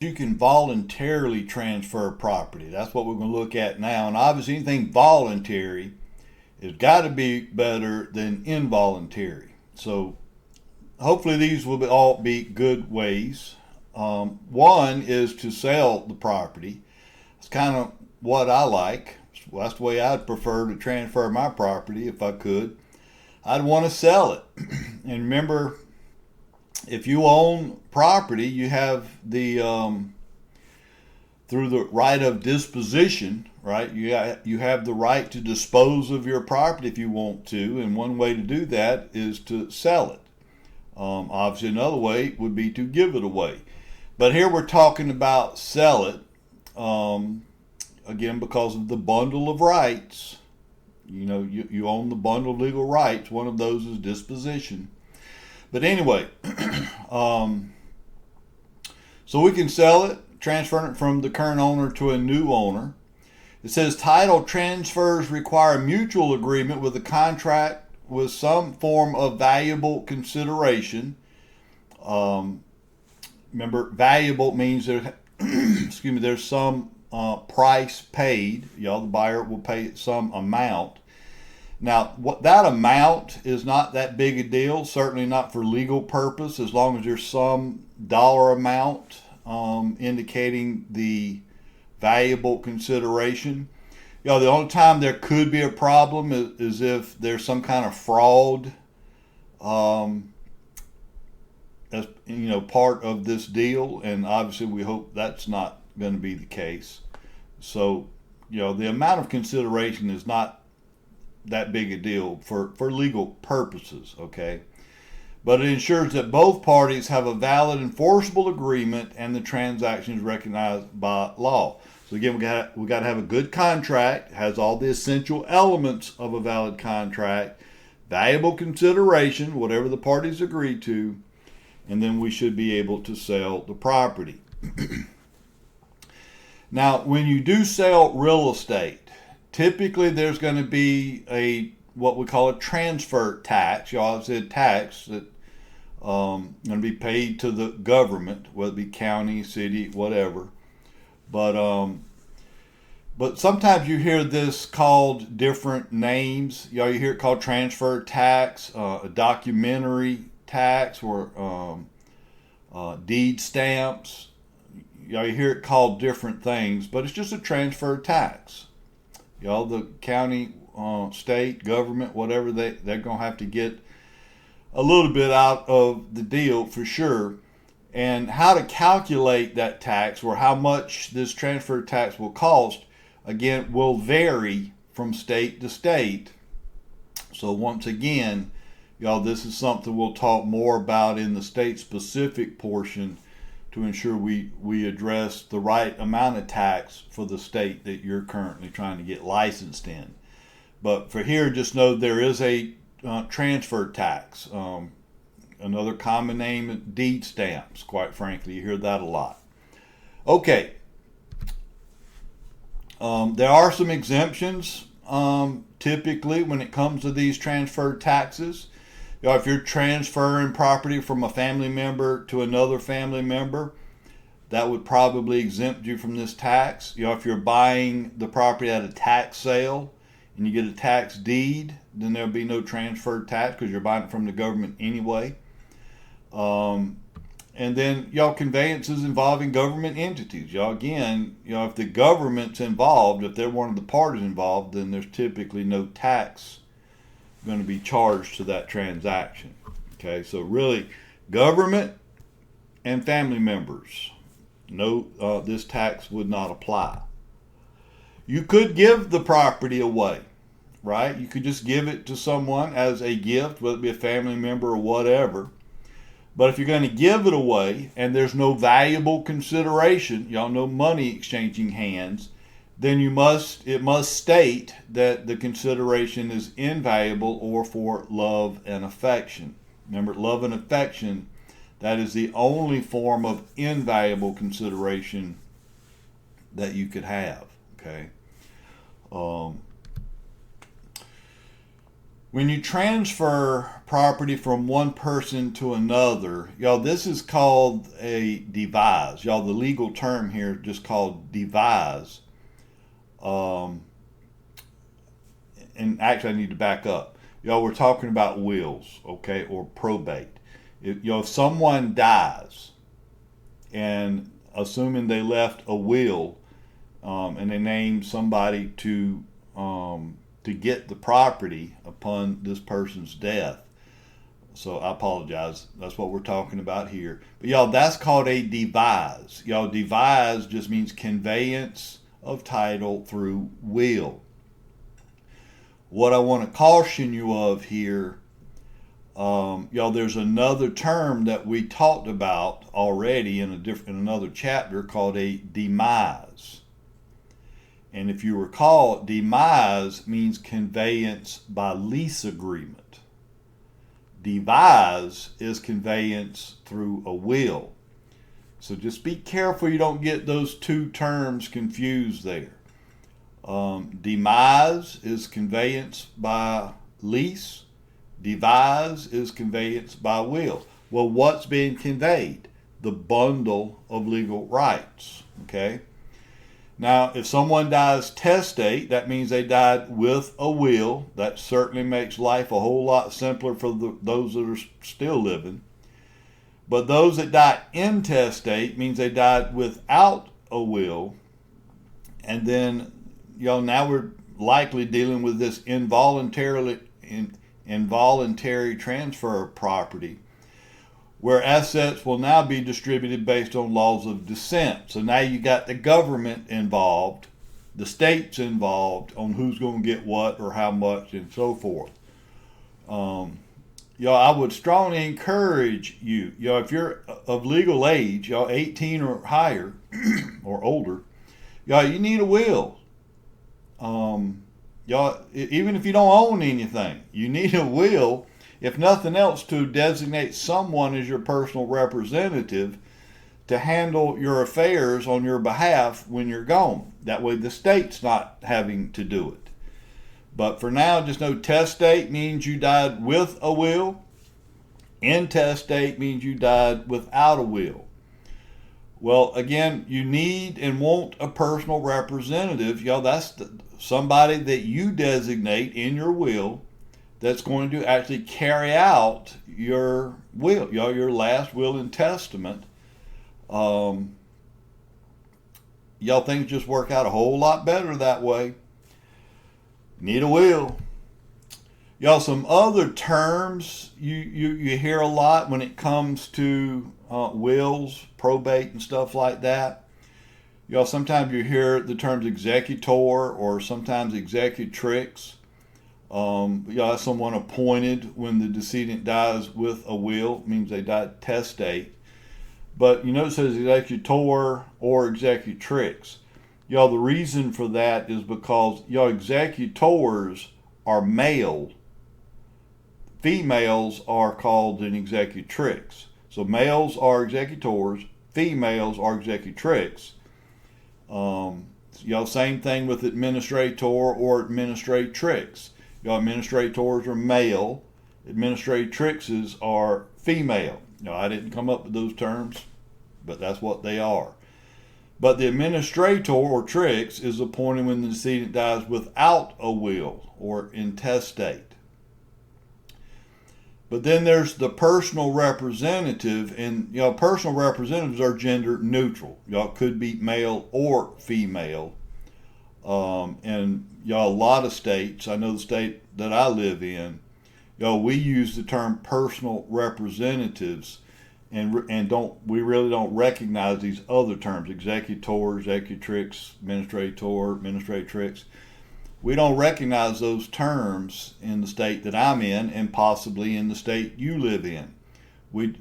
You can voluntarily transfer property. That's what we're going to look at now. And obviously, anything voluntary has got to be better than involuntary. So, hopefully, these will all be good ways. One is to sell the property. It's kind of what I like. Well, that's the way I'd prefer to transfer my property if I could. I'd want to sell it. And remember, if you own property, you have the through the right of disposition, right? You have the right to dispose of your property if you want to, and one way to do that is to sell it. Obviously, another way would be to give it away. But here we're talking about sell it, again, because of the bundle of rights. You know, you own the bundle of legal rights. One of those is disposition. But anyway, so we can sell it, transfer it from the current owner to a new owner. It says title transfers require mutual agreement with the contract with some form of valuable consideration. Remember, valuable means there, excuse me, there's some price paid. The buyer will pay some amount. Now, what that amount is not that big a deal, certainly not for legal purpose, as long as there's some dollar amount indicating the valuable consideration. The only time there could be a problem is if there's some kind of fraud as part of this deal, and obviously we hope that's not going to be the case. So, the amount of consideration is not that big a deal for legal purposes, okay? But it ensures that both parties have a valid enforceable agreement and the transaction is recognized by law. So again, we got to have a good contract, has all the essential elements of a valid contract, valuable consideration, whatever the parties agree to, and then we should be able to sell the property. Now, when you do sell real estate, typically there's going to be what we call a transfer tax. Obviously a tax that going to be paid to the government, whether it be county, city, whatever. But sometimes you hear this called different names. You hear it called transfer tax, a documentary tax, or deed stamps. You hear it called different things, but it's just a transfer tax. The county, state, government, whatever, they're going to have to get a little bit out of the deal for sure. And how to calculate that tax, or how much this transfer tax will cost, again, will vary from state to state. So once again, this is something we'll talk more about in the state-specific portion to ensure we address the right amount of tax for the state that you're currently trying to get licensed in. But for here, just know there is a transfer tax. Another common name, deed stamps, quite frankly. You hear that a lot. Okay. There are some exemptions typically when it comes to these transferred taxes. If you're transferring property from a family member to another family member, that would probably exempt you from this tax. If you're buying the property at a tax sale and you get a tax deed, then there'll be no transfer tax because you're buying it from the government anyway. And then, conveyances involving government entities. Again, if the government's involved, if they're one of the parties involved, then there's typically no tax going to be charged to that transaction. Okay, so really, government and family members, no, this tax would not apply. You could give the property away, right? You could just give it to someone as a gift, whether it be a family member or whatever. But if you're going to give it away and there's no valuable consideration, no money exchanging hands, then it must state that the consideration is invaluable or for love and affection. Remember, love and affection, that is the only form of invaluable consideration that you could have. Okay. When you transfer property from one person to another, y'all, this is called a devise. Y'all, the legal term here is just called devise. And actually, I need to back up. Y'all, we're talking about wills, okay, or probate. If someone dies, and assuming they left a will, and they named somebody to get the property upon this person's death. So I apologize. That's what we're talking about here. But y'all, that's called a devise. Y'all, devise just means conveyance of title through will. What I want to caution you of here, y'all, there's another term that we talked about already in another chapter called a demise. And if you recall, demise means conveyance by lease agreement. Devise is conveyance through a will. So just be careful you don't get those two terms confused there. Demise is conveyance by lease. Devise is conveyance by will. Well, what's being conveyed? The bundle of legal rights. Okay? Now, if someone dies testate, that means they died with a will. That certainly makes life a whole lot simpler for those that are still living. But those that die intestate means they died without a will. And then, now we're likely dealing with this involuntary transfer of property, where assets will now be distributed based on laws of descent. So now you got the government involved, the states involved on who's going to get what or how much and so forth. I would strongly encourage you, if you're of legal age, 18 or higher or older, you need a will. Even if you don't own anything, you need a will, if nothing else, to designate someone as your personal representative to handle your affairs on your behalf when you're gone. That way the state's not having to do it. But for now, just know testate means you died with a will. Intestate means you died without a will. Well, again, you need and want a personal representative. That's somebody that you designate in your will that's going to actually carry out your will, your last will and testament. Things just work out a whole lot better that way. Need a will. Some other terms you hear a lot when it comes to wills, probate, and stuff like that. Sometimes you hear the terms executor or sometimes executrix. That's someone appointed when the decedent dies with a will. It means they died testate. But it says executor or executrix. The reason for that is because executors are male. Females are called an executrix. So males are executors, females are executrix. Same thing with administrator or administratrix. Administrators are male, administratrixes are female. I didn't come up with those terms, but that's what they are. But the administrator or trix is appointed when the decedent dies without a will or intestate. But then there's the personal representative, and personal representatives are gender neutral. Could be male or female. And a lot of states, I know the state that I live in, we use the term personal representatives, and we really don't recognize these other terms: executor, executrix, administrator, administratrix. We don't recognize those terms in the state that I'm in, and possibly in the state you live in. We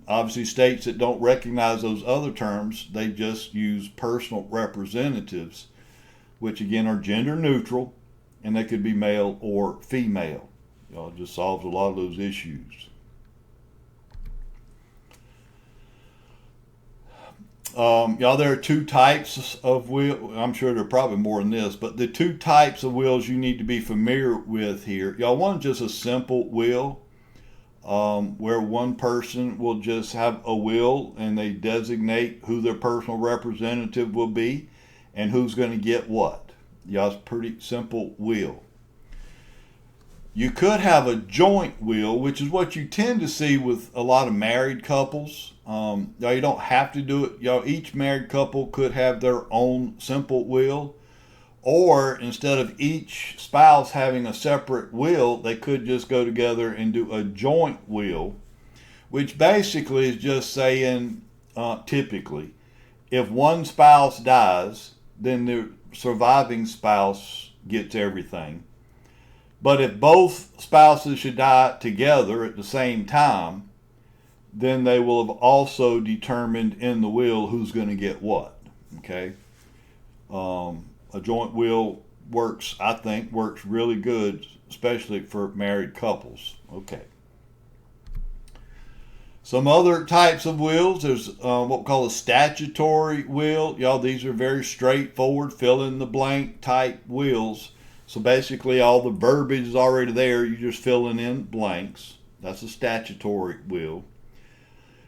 obviously, states that don't recognize those other terms, they just use personal representatives, which again are gender neutral, and they could be male or female. It just solves a lot of those issues. Y'all, there are two types of will. I'm sure there are probably more than this, but the two types of wills you need to be familiar with here. Y'all, one's just a simple will, where one person will just have a will and they designate who their personal representative will be and who's going to get what. Y'all, it's a pretty simple will. You could have a joint will, which is what you tend to see with a lot of married couples. Y'all, you don't have to do it. Y'all, each married couple could have their own simple will. Or instead of each spouse having a separate will, they could just go together and do a joint will, which basically is just saying, typically, if one spouse dies, then the surviving spouse gets everything. But if both spouses should die together at the same time, then they will have also determined in the will who's going to get what. Okay? A joint will works really good, especially for married couples. Okay. Some other types of wills, there's what we call a statutory will. Y'all, these are very straightforward, fill in the blank type wills. So basically all the verbiage is already there, you're just filling in blanks. That's a statutory will.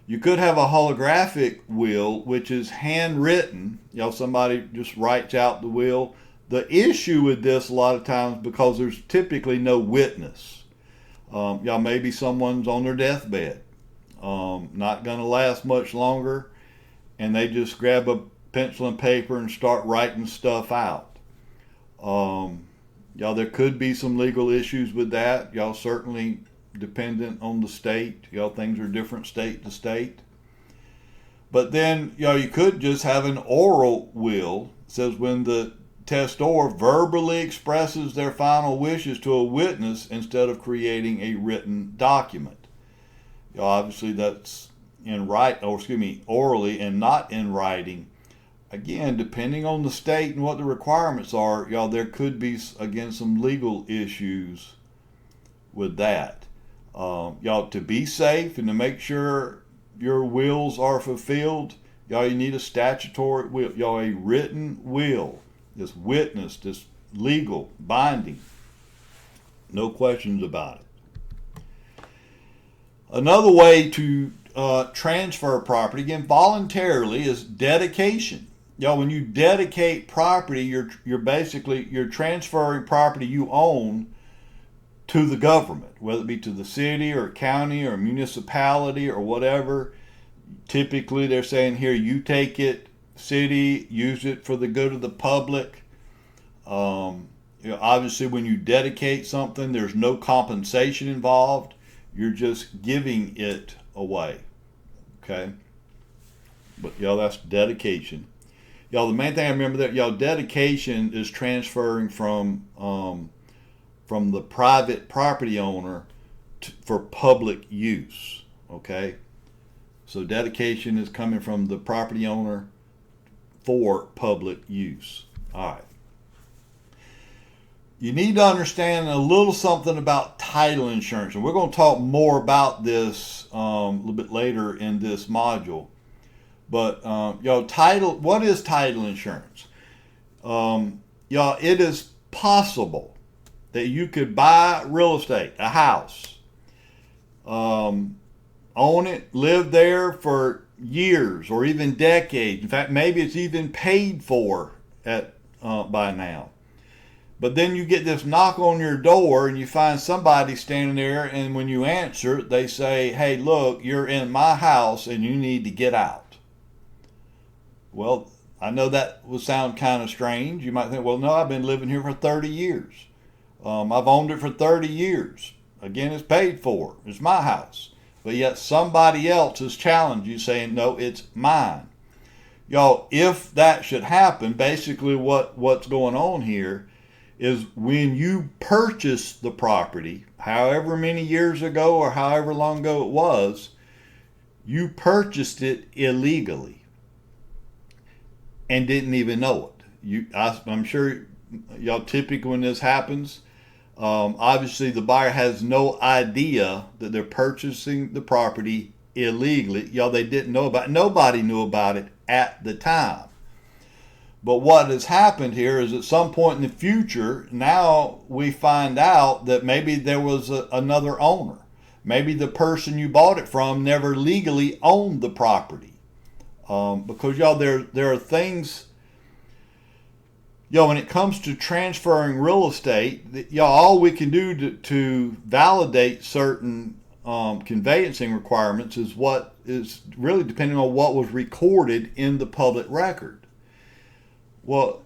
You could have a holographic will, which is handwritten. Somebody just writes out the will. The issue with this a lot of times, because there's typically no witness. Maybe someone's on their deathbed, not going to last much longer, and they just grab a pencil and paper and start writing stuff out. There could be some legal issues with that. Certainly dependent on the state. Things are different state to state. But then, you could just have an oral will. It says when the testor verbally expresses their final wishes to a witness instead of creating a written document. Obviously that's orally and not in writing. Again, depending on the state and what the requirements are, there could be, again, some legal issues with that. To be safe and to make sure your wills are fulfilled, you need a statutory will, a written will, this witnessed, this legal, binding. No questions about it. Another way to transfer property, again, voluntarily, is dedication. When you dedicate property, you're basically transferring property you own to the government, whether it be to the city or county or municipality or whatever. Typically, they're saying, here, you take it, city, use it for the good of the public. Obviously, when you dedicate something, there's no compensation involved. You're just giving it away. Okay? But, that's dedication. The main thing I remember that, dedication is transferring from the private property owner for public use. Okay? So dedication is coming from the property owner for public use. All right. You need to understand a little something about title insurance. And we're going to talk more about this a little bit later in this module. But, what is title insurance? It is possible that you could buy real estate, a house, own it, live there for years or even decades. In fact, maybe it's even paid for by now. But then you get this knock on your door and you find somebody standing there, and when you answer, they say, hey, look, you're in my house and you need to get out. Well, I know that will sound kind of strange. You might think, well, no, I've been living here for 30 years. I've owned it for 30 years. Again, it's paid for. It's my house. But yet somebody else has challenged you saying, no, it's mine. If that should happen, basically what's going on here is when you purchase the property, however many years ago or however long ago it was, you purchased it illegally and didn't even know it. I'm sure typically when this happens, obviously the buyer has no idea that they're purchasing the property illegally. They didn't know about it. Nobody knew about it at the time. But what has happened here is at some point in the future, now we find out that maybe there was another owner. Maybe the person you bought it from never legally owned the property. Because y'all, there are things, when it comes to transferring real estate, all we can do to validate certain conveyancing requirements is what is really depending on what was recorded in the public record. Well,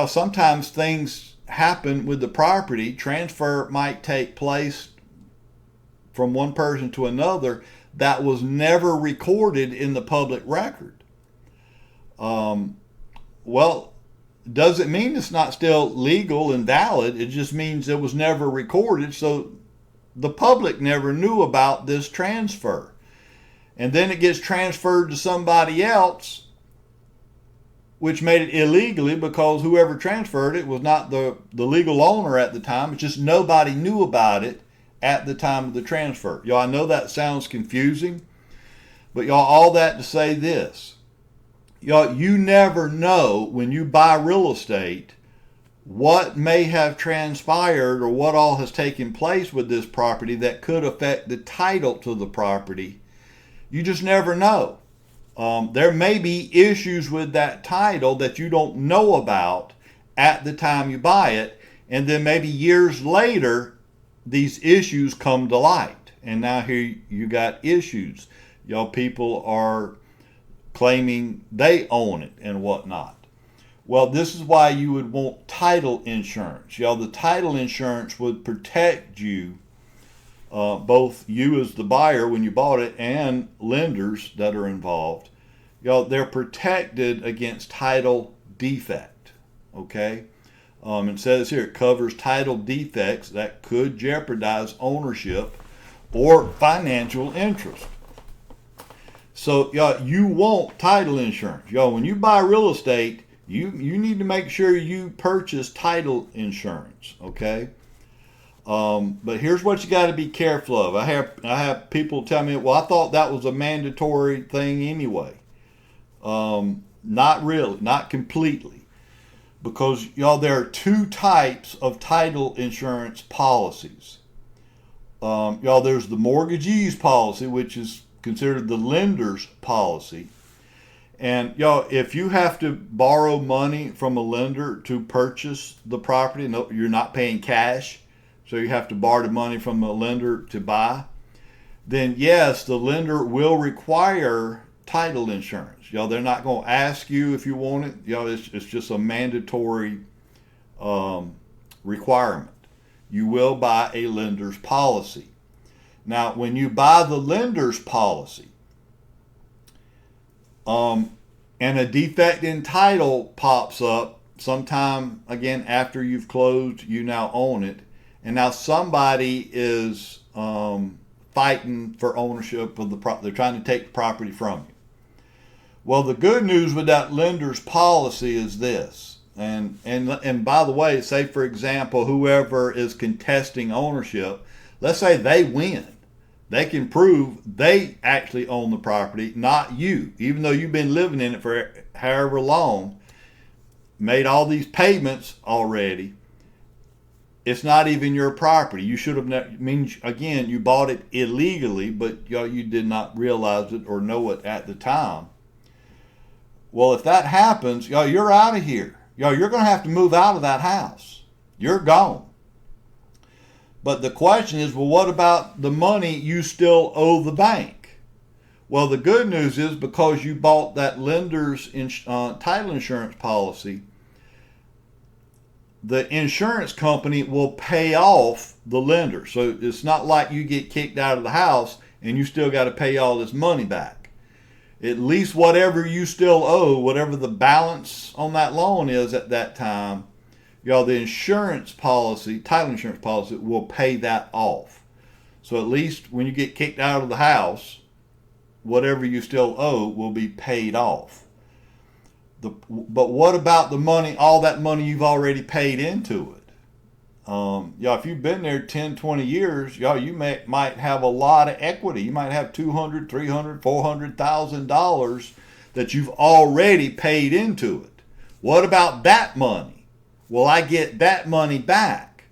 sometimes things happen with the property. Transfer might take place from one person to another that was never recorded in the public record. Well, does it mean it's not still legal and valid? It just means it was never recorded, so the public never knew about this transfer. And then it gets transferred to somebody else, which made it illegally because whoever transferred it was not the legal owner at the time. It's just nobody knew about it at the time of the transfer. I know that sounds confusing, but all that to say this. You never know when you buy real estate what may have transpired or what all has taken place with this property that could affect the title to the property. You just never know. There may be issues with that title that you don't know about at the time you buy it, and then maybe years later, these issues come to light, and now here you got issues. People are claiming they own it and whatnot. Well, this is why you would want title insurance. The title insurance would protect you, both you as the buyer when you bought it and lenders that are involved. They're protected against title defect. Okay? It says here it covers title defects that could jeopardize ownership or financial interest. So you want title insurance. When you buy real estate, you need to make sure you purchase title insurance. Okay? But here's what you got to be careful of. I have people tell me, well, I thought that was a mandatory thing anyway. Not really, not completely. Because, there are two types of title insurance policies. There's the mortgagee's policy, which is considered the lender's policy. And, if you have to borrow money from a lender to purchase the property, no, you're not paying cash, so you have to borrow the money from a lender to buy, then yes, the lender will require title insurance. They're not going to ask you if you want it. It's just a mandatory requirement. You will buy a lender's policy. Now, when you buy the lender's policy, and a defect in title pops up sometime, again, after you've closed, you now own it, and now somebody is fighting for ownership of the property. They're trying to take the property from you. Well, the good news with that lender's policy is this, and by the way, say for example, whoever is contesting ownership, let's say they win. They can prove they actually own the property, not you, even though you've been living in it for however long, made all these payments already. It's not even your property. You should have, means again, you bought it illegally, but you did not realize it or know it at the time. Well, if that happens, you're out of here. You're going to have to move out of that house. You're gone. But the question is, well, what about the money you still owe the bank? Well, the good news is because you bought that lender's title insurance policy, the insurance company will pay off the lender. So it's not like you get kicked out of the house and you still got to pay all this money back. At least whatever you still owe, whatever the balance on that loan is at that time, the insurance policy, title insurance policy, will pay that off. So at least when you get kicked out of the house, whatever you still owe will be paid off. But what about the money, all that money you've already paid into it? If you've been there 10, 20 years, you might have a lot of equity. You might have $200,000, $300,000, $400,000 that you've already paid into it. What about that money? Will I get that money back?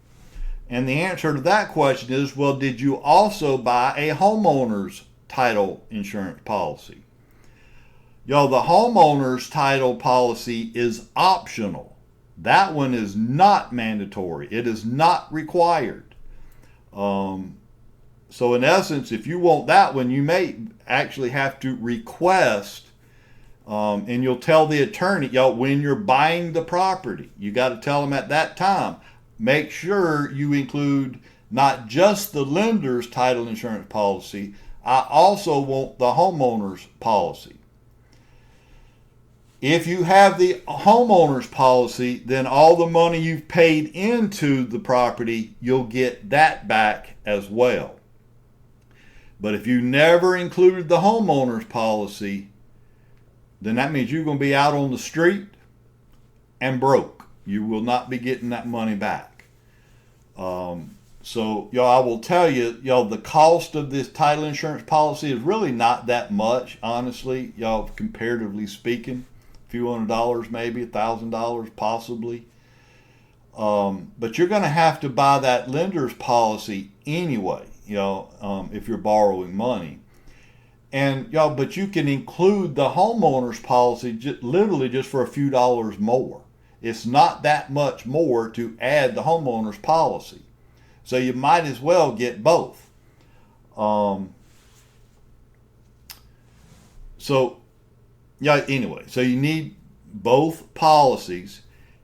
And the answer to that question is, well, did you also buy a homeowner's title insurance policy? Y'all, the homeowner's title policy is optional. That one is not mandatory. It is not required. So in essence, if you want that one, you may actually have to request, and you'll tell the attorney, y'all, when you're buying the property, you got to tell them at that time, make sure you include not just the lender's title insurance policy, I also want the homeowner's policy. If you have the homeowner's policy, then all the money you've paid into the property, you'll get that back as well. But if you never included the homeowner's policy, then that means you're going to be out on the street and broke. You will not be getting that money back. So, y'all, I will tell you, y'all, the cost of this title insurance policy is really not that much, honestly, y'all, comparatively speaking. A few $100 maybe, $1,000 possibly. But you're going to have to buy that lender's policy anyway, if you're borrowing money. And y'all, but you can include the homeowner's policy literally just for a few dollars more. It's not that much more to add the homeowner's policy. So you might as well get both. Anyway, so you need both policies.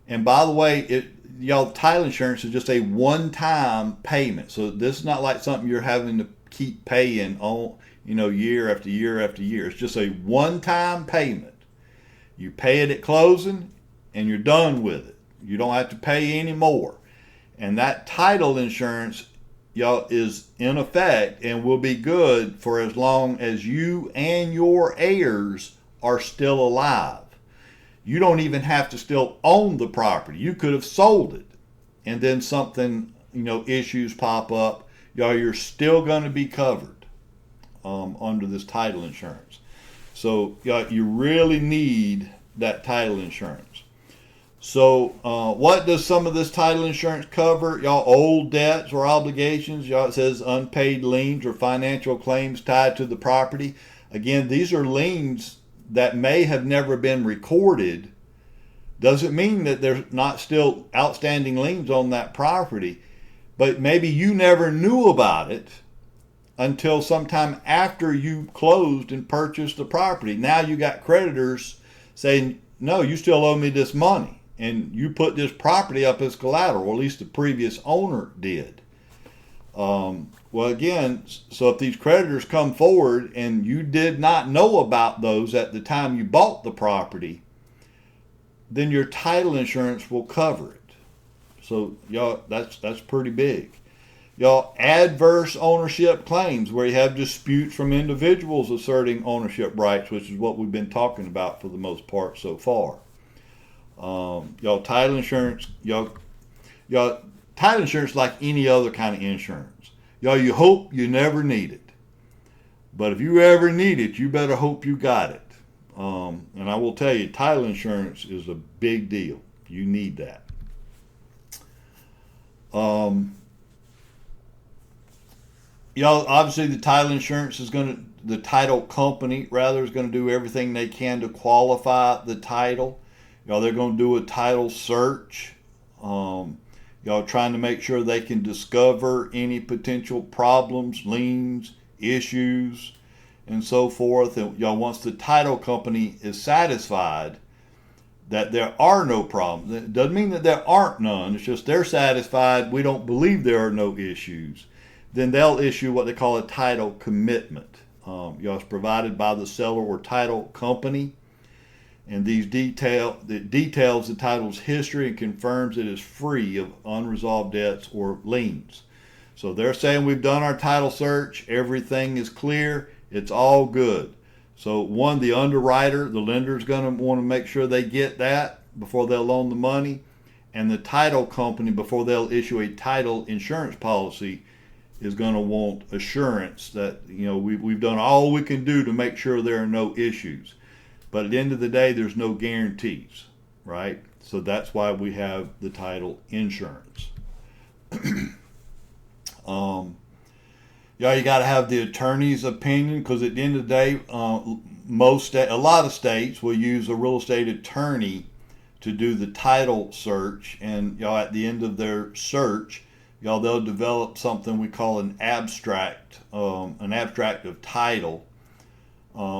And by the way, title insurance is just a one-time payment. So this is not like something you're having to keep paying on, year after year after year. It's just a one-time payment. You pay it at closing and you're done with it. You don't have to pay any more. And that title insurance, y'all, is in effect and will be good for as long as you and your heirs are still alive. You don't even have to still own the property. You could have sold it, and then something, issues pop up. Y'all, you're still going to be covered under this title insurance. So, y'all, you really need that title insurance. So, what does some of this title insurance cover? Y'all, old debts or obligations. Y'all, it says unpaid liens or financial claims tied to the property. Again, these are liens that may have never been recorded. Doesn't mean that there's not still outstanding liens on that property, but maybe you never knew about it until sometime after you closed and purchased the property. Now you got creditors saying, no, you still owe me this money. And you put this property up as collateral, or at least the previous owner did. Well, again, so if these creditors come forward and you did not know about those at the time you bought the property, then your title insurance will cover it. So, y'all, that's pretty big. Y'all, adverse ownership claims, where you have disputes from individuals asserting ownership rights, which is what we've been talking about for the most part so far. Y'all, title insurance, title insurance like any other kind of insurance. Y'all, you hope you never need it. But if you ever need it, you better hope you got it. And I will tell you, title insurance is a big deal. You need that. Y'all, obviously the title insurance the title company rather is going to do everything they can to qualify the title. Y'all, they're going to do a title search. Y'all, trying to make sure they can discover any potential problems, liens, issues, and so forth. And y'all, once the title company is satisfied that there are no problems, it doesn't mean that there aren't none. It's just they're satisfied, we don't believe there are no issues. Then they'll issue what they call a title commitment. Y'all, it's provided by the seller or title company. And these details the title's history and confirms it is free of unresolved debts or liens. So they're saying we've done our title search, everything is clear, it's all good. So the underwriter, the lender is going to want to make sure they get that before they'll loan the money. And the title company, before they'll issue a title insurance policy, is going to want assurance that we've done all we can do to make sure there are no issues. But at the end of the day, there's no guarantees, right? So that's why we have the title insurance. You got to have the attorney's opinion, because at the end of the day, a lot of states will use a real estate attorney to do the title search, and at the end of their search, they'll develop something we call an abstract of title,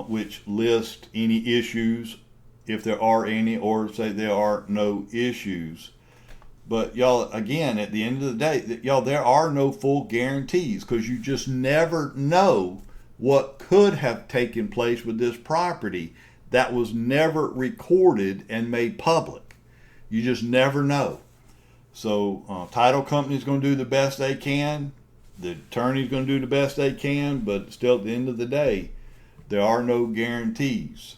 which lists any issues, if there are any, or say there are no issues. But again, at the end of the day, there are no full guarantees, because you just never know what could have taken place with this property that was never recorded and made public. You just never know. So title company's going to do the best they can. The attorney's going to do the best they can, but still at the end of the day, there are no guarantees.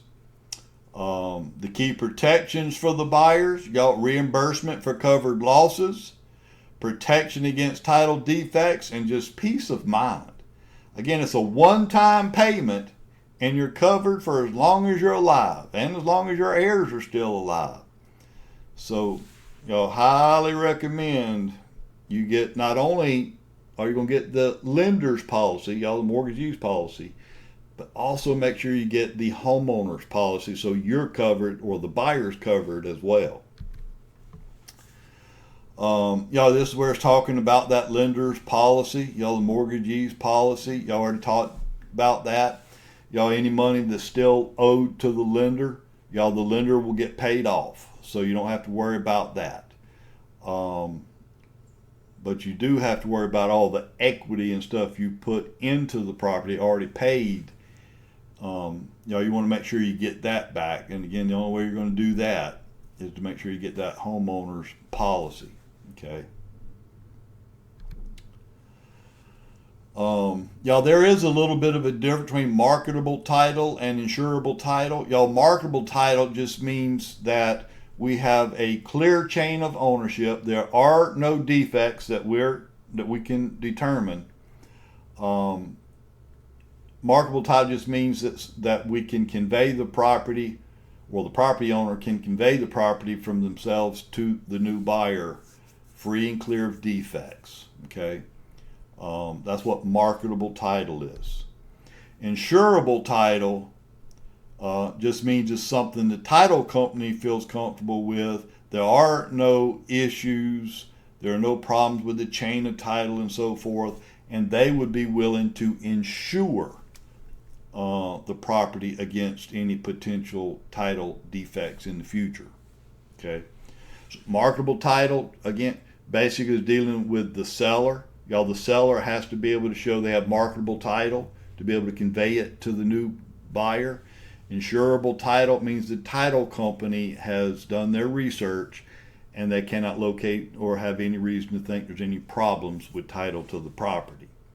The key protections for the buyers, you got reimbursement for covered losses, protection against title defects, and just peace of mind. Again, it's a one-time payment, and you're covered for as long as you're alive, and as long as your heirs are still alive. So, highly recommend you get, not only are you going to get the lender's policy, the mortgagee's policy, but also make sure you get the homeowner's policy, so you're covered, or the buyer's covered as well. This is where it's talking about that lender's policy, the mortgagee's policy. Y'all already talked about that. Any money that's still owed to the lender, the lender will get paid off, so you don't have to worry about that. But you do have to worry about all the equity and stuff you put into the property already paid. You want to make sure you get that back. And again, the only way you're going to do that is to make sure you get that homeowner's policy. Okay. There is a little bit of a difference between marketable title and insurable title. Marketable title just means that we have a clear chain of ownership. There are no defects that we can determine. Marketable title just means that we can convey the property, or the property owner can convey the property from themselves to the new buyer, free and clear of defects. Okay, that's what marketable title is. Insurable title just means it's something the title company feels comfortable with. There are no issues, there are no problems with the chain of title and so forth, and they would be willing to insure the property against any potential title defects in the future. Okay, so marketable title, again, basically is dealing with the seller. The seller has to be able to show they have marketable title to be able to convey it to the new buyer. Insurable title means the title company has done their research and they cannot locate or have any reason to think there's any problems with title to the property.